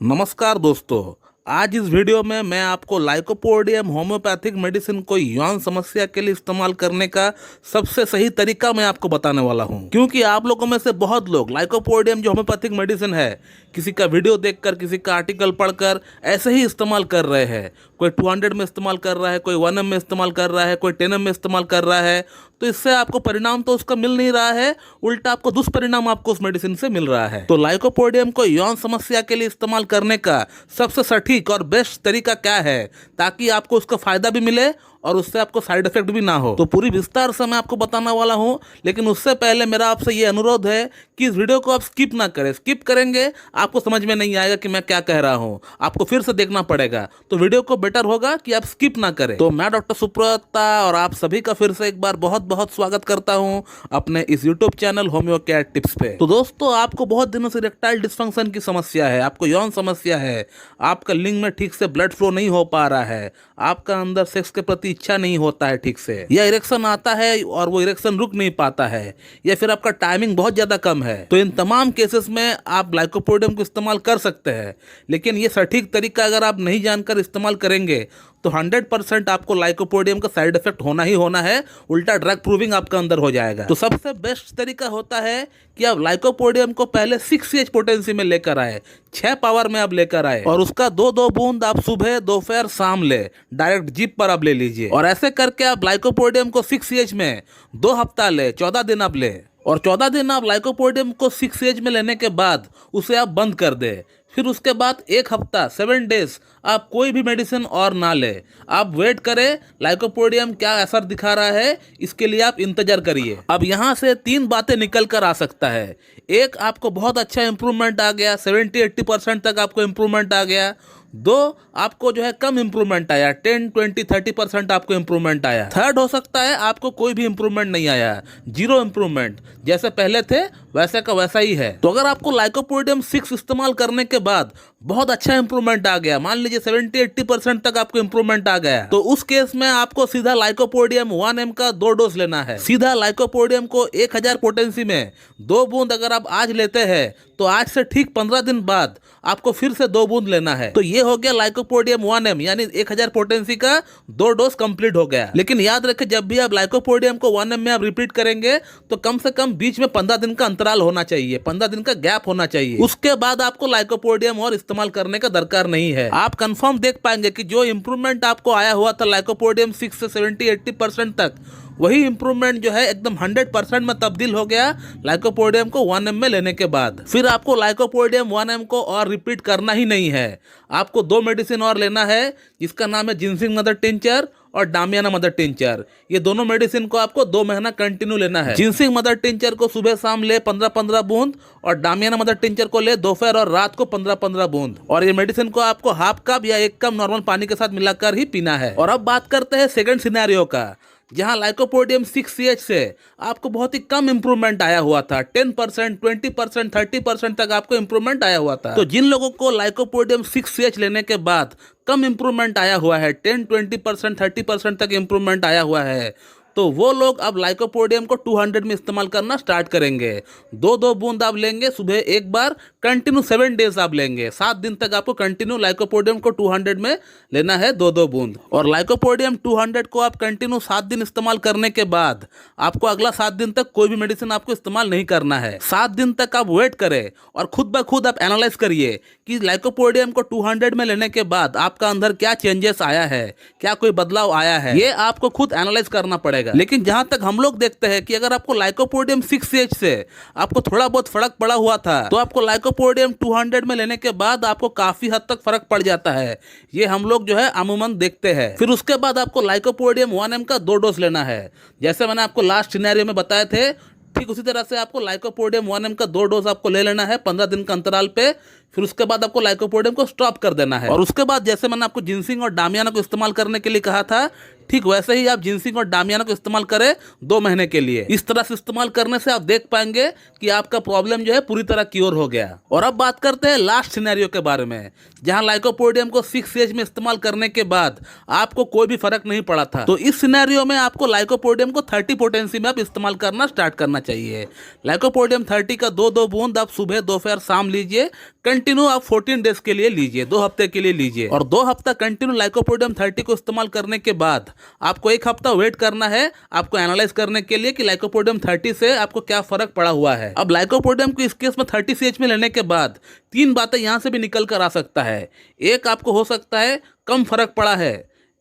नमस्कार दोस्तों। आज इस वीडियो में मैं आपको लाइकोपोडियम होम्योपैथिक मेडिसिन को यौन समस्या के लिए इस्तेमाल करने का सबसे सही तरीका मैं आपको बताने वाला हूं, क्योंकि आप लोगों में से बहुत लोग लाइकोपोडियम जो होम्योपैथिक मेडिसिन है किसी का वीडियो देखकर, किसी का आर्टिकल पढ़कर ऐसे ही इस्तेमाल कर रहे हैं। कोई 200 में इस्तेमाल कर रहा है, कोई 1 ml में इस्तेमाल कर रहा है, कोई 10 ml में इस्तेमाल कर रहा है। तो इससे आपको परिणाम तो उसका मिल नहीं रहा है, उल्टा आपको दुष्परिणाम आपको उस मेडिसिन से मिल रहा है। तो लाइकोपोडियम को यौन समस्या के लिए इस्तेमाल करने का सबसे सटीक और बेस्ट तरीका क्या है, ताकि आपको उसका फायदा भी मिले और उससे आपको साइड इफेक्ट भी ना हो, तो पूरी विस्तार से मैं आपको बताने वाला हूं। लेकिन उससे पहले मेरा आपसे ये अनुरोध है कि इस वीडियो को आप स्किप ना करें। स्किप करेंगे आपको समझ में नहीं आएगा कि मैं क्या कह रहा हूं, आपको फिर से देखना पड़ेगा। तो वीडियो को बेटर होगा कि आप स्किप ना करें। तो मैं डॉक्टर सुब्रता और आप सभी का फिर से एक बार बहुत बहुत स्वागत करता हूं अपने इस YouTube channel homeo care tips पे। तो दोस्तों, आपको बहुत दिनों से इरेक्टाइल डिस्फंक्शन की समस्या है, आपको यौन समस्या है, आपका लिंग में ठीक से ब्लड फ्लो नहीं हो पा रहा है, आपका अंदर सेक्स के प्रति इच्छा नहीं होता है ठीक से, या इरेक्शन आता है और वो इरेक्शन रुक नहीं पाता है, या फिर आपका टाइमिंग बहुत ज्यादा कम है, तो इन तमाम केसेस में आप लाइकोपोडियम को इस्तेमाल कर सकते हैं। लेकिन ये सटीक तरीका अगर आप नहीं जानकर इस्तेमाल करेंगे तो 100% आपको लाइकोपोडियम का साइड इफेक्ट होना ही होना है, उल्टा ड्रग प्रूविंग आपका अंदर हो जाएगा। तो सबसे बेस्ट तरीका होता है कि आप लाइकोपोडियम को पहले 6 पोटेंसी में लेकर आए, 6 पावर में आप लेकर आए, और उसका 2-2 बूंद आप सुबह, दोपहर, शाम ले, डायरेक्ट जीप पर आप ले लीजिए। और ऐसे करके आप लाइकोपोडियम को 6 में 2 हफ्ता ले, 14 दिन आप ले, और 14 दिन आप लाइकोपोडियम को 6 में लेने के बाद उसे आप बंद कर दे। फिर उसके बाद 1 हफ्ता 7 डेज आप कोई भी मेडिसिन और ना ले, आप वेट करें लाइकोपोडियम क्या असर दिखा रहा है, इसके लिए आप इंतजार करिए। अब यहाँ से 3 बातें निकल कर आ सकता है। एक, आपको बहुत अच्छा इंप्रूवमेंट आ गया, 70-80% तक आपको इंप्रूवमेंट आ गया। 2, आपको जो है कम इंप्रूवमेंट आया, 10-20-30% आपको इंप्रूवमेंट आया। थर्ड हो सकता है आपको कोई भी इंप्रूवमेंट नहीं आया, 0 इंप्रूवमेंट, जैसे पहले थे वैसे का वैसा ही है। तो अगर आपको लाइकोपोडियम 6 इस्तेमाल करने के बाद बहुत अच्छा इंप्रूवमेंट आ गया, मान लीजिए 70-80% तक आपको इंप्रूवमेंट आ गया, तो उस केस में आपको सीधा लाइकोपोडियम 1 ml का 2 डोज लेना है। सीधा लाइकोपोडियम को 1000 पोटेंसी में 2 बूंद अगर आप आज लेते हैं तो आज से ठीक 15 दिन बाद आपको फिर से 2 बूंद लेना है। तो ये हो गया लाइकोपोडियम 1 ml, यानी 1000 पोटेंसी का 2 डोज कंप्लीट हो गया। लेकिन याद रखें, जब भी आप लाइकोपोडियम को 1 ml में आप रिपीट करेंगे तो कम से कम बीच में 15 दिन का अंतराल होना चाहिए, 15 दिन का गैप होना चाहिए। उसके बाद आपको लाइकोपोडियम और इस्तेमाल करने का दरकार नहीं है। आप कंफर्म देख पाएंगे कि जो इंप्रूवमेंट आपको आया हुआ था लाइकोपोडियम 6 से 70-80% तक, वही इंप्रूवमेंट जो है एकदम 100% में तब्दील हो गया लाइकोपोडियम को 1 ml में लेने के बाद। फिर आपको लाइकोपोडियम 1 ml को और रिपीट करना ही नहीं है, आपको 2 मेडिसिन और लेना है, जिसका नाम है जिनसिंग मदर टिंचर और डामियाना मदर टिंचर। ये दोनों मेडिसिन को आपको 2 महीना कंटिन्यू लेना है। जिनसिंग मदर टिंचर को सुबह शाम ले 15-15 बूंद, और डामियाना मदर टिंचर को ले दोपहर और रात को 15-15 बूंद। और ये मेडिसिन को आपको हाफ कप या 1 कप नॉर्मल पानी के साथ मिलाकर ही पीना है। और अब बात करते हैं सेकंड सिनेरियो का, जहां लाइकोपोडियम 6 से आपको बहुत ही कम इंप्रूवमेंट आया हुआ था, 10%, 20%, 30% तक आपको इंप्रूवमेंट आया हुआ था। तो जिन लोगों को लाइकोपोडियम 6 लेने के बाद कम इंप्रूवमेंट आया हुआ है, 10-20%, 30% तक इंप्रूवमेंट आया हुआ है, तो वो लोग अब लाइकोपोडियम को 200 में इस्तेमाल करना स्टार्ट करेंगे। 2-2 बूंद आप लेंगे सुबह एक बार, कंटिन्यू 7 डेज आप लेंगे, 7 दिन तक आपको कंटिन्यू लाइकोपोडियम को 200 में लेना है, 2-2 बूंद। और लाइकोपोडियम 200 को आप कंटिन्यू 7 दिन इस्तेमाल करने के बाद आपको अगला 7 दिन तक कोई भी मेडिसिन आपको इस्तेमाल नहीं करना है। 7 दिन तक आप वेट करें और खुद ब खुद आप एनालाइज करिए कि लाइकोपोडियम को 200 में लेने के बाद आपका अंदर क्या चेंजेस आया है, क्या कोई बदलाव आया है, ये आपको खुद एनालाइज करना पड़ेगा। लेकिन जहां तक हम लोग देखते हैं कि अगर आपको लाइकोपोडियम 6 से आपको थोड़ा बहुत फर्क पड़ा हुआ था, तो आपको लाइकोपोडियम 200 में लेने के बाद आपको काफी हद तक फर्क पड़ जाता है। ये हम लोग जो है अमूमन देखते हैं। फिर उसके बाद आपको लाइकोपोडियम 1 ml का 2 डोज लेना है, जैसे मैंने आपको लास्ट सिनेरियो में बताए थे, ठीक उसी तरह से आपको लाइकोपोडियम 1 ml का 2 डोज आपको ले लेना है 15 दिन का अंतराल पे। फिर उसके बाद आपको लाइकोपोडियम को स्टॉप कर देना है। और उसके बाद जैसे मैंने आपको जिनसिंग और डामियाना को इस्तेमाल करने के लिए कहा था, ठीक वैसे ही आप जिंसिंग और डामियाना को इस्तेमाल करें 2 महीने के लिए। इस तरह से इस्तेमाल करने से आप देख पाएंगे कि आपका प्रॉब्लम जो है पूरी तरह क्योर हो गया। और अब बात करते हैं लास्ट सिनेरियो के बारे में, जहां लाइकोपोडियम को 6 एज में इस्तेमाल करने के बाद आपको कोई भी फर्क नहीं पड़ा था। तो इस सिनेरियो में आपको लाइकोपोडियम को 30 पोटेंसी में आप इस्तेमाल करना स्टार्ट करना चाहिए। लाइकोपोडियम 30 का 2-2 बूंद आप सुबह दोपहर शाम लीजिए। कंटिन्यू आप 14 डेज के लिए लीजिए, 2 हफ्ते के लिए लीजिए। और 2 हफ्ता कंटिन्यू लाइकोपोडियम 30 को इस्तेमाल करने के बाद आपको 1 हफ्ता वेट करना है, आपको एनालाइज करने के लिए कि लाइकोपोडियम 30 से आपको क्या फर्क पड़ा हुआ है। अब लाइकोपोडियम को इस केस में 30 सीएच में लेने के बाद 3 बातें यहां से भी निकल कर आ सकता है। एक, आपको हो सकता है कम फर्क पड़ा है।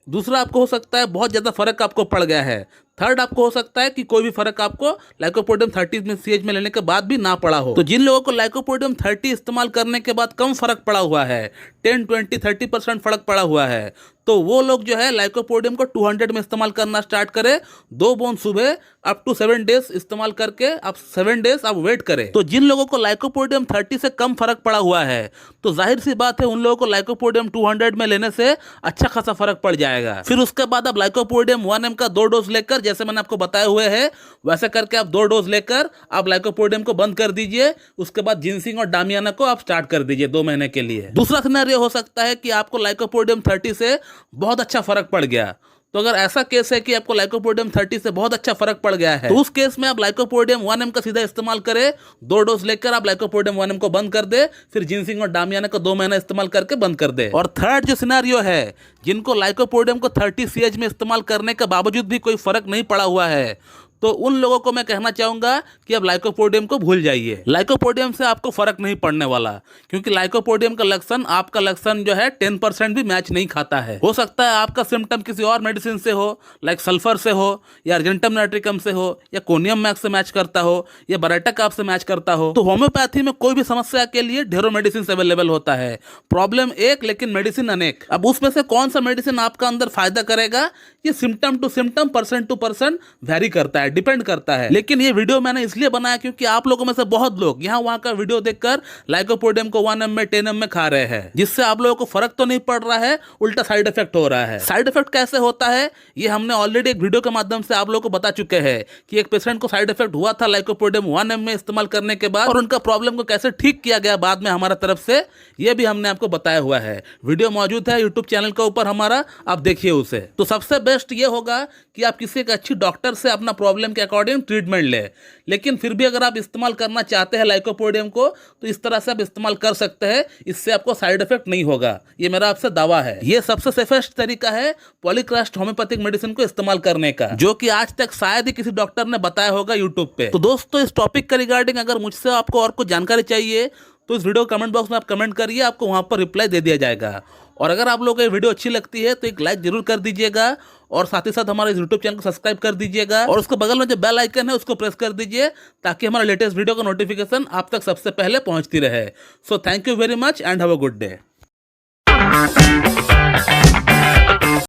दूसरा, आपको हो सकता है बहुत ज्यादा फर्क आपको पड़ गया है। थर्ड, आपको हो सकता है कि कोई भी फर्क आपको लाइकोपोडियम 30 में सीएच में लेने के बाद भी ना पड़ा हो। तो जिन लोगों को लाइकोपोडियम 30 इस्तेमाल करने के बाद कम फर्क पड़ा हुआ है, 10, 20, 30% फर्क पड़ा हुआ है, तो वो लोग जो है लाइकोपोडियम को 200 में इस्तेमाल करना स्टार्ट करें। 2 बूंद सुबह अप टू 7 डेज इस्तेमाल करके आप 7 डेज आप वेट करें। तो जिन लोगों को लाइकोपोडियम 30 से कम फर्क पड़ा हुआ है, तो जाहिर सी बात है उन लोगों को लाइकोपोडियम 200 में लेने से अच्छा खासा फर्क पड़ जाएगा। फिर उसके बाद आप लाइकोपोडियम 1M का 2 डोज लेकर, जैसे मैंने आपको बताए हुए हैं वैसे करके आप 2 डोज लेकर आप लाइकोपोडियम को बंद कर दीजिए। उसके बाद जिंसिंग और डामियाना को आप स्टार्ट कर दीजिए 2 महीने के लिए। दूसरा सिनेरियो हो सकता है कि आपको लाइकोपोडियम 30 से बहुत अच्छा फर्क पड़ गया। तो अगर ऐसा केस है कि आपको लाइकोपोडियम 30 से बहुत अच्छा फर्क पड़ गया है, तो उस केस में आप लाइकोपोडियम 1M का सीधा इस्तेमाल करें। 2 डोज लेकर आप लाइकोपोडियम 1M को बंद कर दे, फिर जिंसिंग और डामियाना को 2 महीना इस्तेमाल करके बंद कर दे। और थर्ड जो सिनेरियो है, जिनको लाइकोपोडियम को 30 सीएच में इस्तेमाल करने के बावजूद भी कोई फर्क नहीं पड़ा हुआ है, तो उन लोगों को मैं कहना चाहूंगा कि आप लाइकोपोडियम को भूल जाइए। लाइकोपोडियम से आपको फर्क नहीं पड़ने वाला, क्योंकि लाइकोपोडियम का लक्षण आपका लक्षण जो है 10% भी मैच नहीं खाता है। हो सकता है आपका सिम्टम किसी और मेडिसिन से हो, लाइक सल्फर से हो, या अर्जेंटम नाइट्रिकम से हो, या कोनियम मैक्स से मैच करता हो, या बराटक आप से मैच करता हो। तो होम्योपैथी में कोई भी समस्या के लिए ढेरों मेडिसिन अवेलेबल होता है। प्रॉब्लम एक, लेकिन मेडिसिन अनेक। अब उसमें से कौन सा मेडिसिन आपका अंदर फायदा करेगा, ये symptom to symptom, person to person vary करता है, डिपेंड करता है। लेकिन ये वीडियो मैंने इसलिए बनाया क्योंकि आप लोगों में से बहुत लोग यहाँ वहां का वीडियो देखकर लाइकोपोडियम को 1M में 10M में खा रहे हैं, जिससे आप लोगों को फर्क तो नहीं पड़ रहा है, उल्टा साइड इफेक्ट हो रहा है। साइड इफेक्ट कैसे होता है ये हमने ऑलरेडी एक वीडियो के माध्यम से आप लोगों को बता चुके हैं कि एक पेशेंट को साइड इफेक्ट हुआ था लाइकोपोडियम 1M में इस्तेमाल करने के बाद, और उनका प्रॉब्लम को कैसे ठीक किया गया बाद में हमारा तरफ से, ये भी हमने आपको बताया हुआ है। वीडियो मौजूद है यूट्यूब चैनल के ऊपर हमारा, आप देखिए उसे। तो सबसे बेस्ट ये होगा कि आप किसी एक अच्छी डॉक्टर से अपना प्रॉब्लम के अकॉर्डिंग ट्रीटमेंट ले। लेकिन फिर भी अगर आप इस्तेमाल करना चाहते हैं लाइकोपोडियम को, तो इस तरह से आप इस्तेमाल कर सकते हैं, इससे आपको साइड इफेक्ट नहीं होगा, ये मेरा आपसे दावा है। ये सबसे सेफेस्ट तरीका है पॉलीक्रास्ट होम्योपैथिक मेडिसिन को इस्तेमाल करने का, जो कि आज तक शायद ही किसी डॉक्टर ने बताया होगा यूट्यूब पे। तो दोस्तों, इस टॉपिक के रिगार्डिंग अगर मुझसे आपको और कुछ जानकारी चाहिए तो इस वीडियो कमेंट बॉक्स में आप कमेंट करिए, आपको वहां पर रिप्लाई दे दिया जाएगा। और अगर आप लोगों को ये वीडियो अच्छी लगती है तो एक लाइक जरूर कर दीजिएगा, और साथ ही साथ हमारे इस यूट्यूब चैनल को सब्सक्राइब कर दीजिएगा, और उसके बगल में जो बेल आइकन है उसको प्रेस कर दीजिए, ताकि हमारा लेटेस्ट वीडियो का नोटिफिकेशन आप तक सबसे पहले पहुंचती रहे। So thank you very much and have a good day.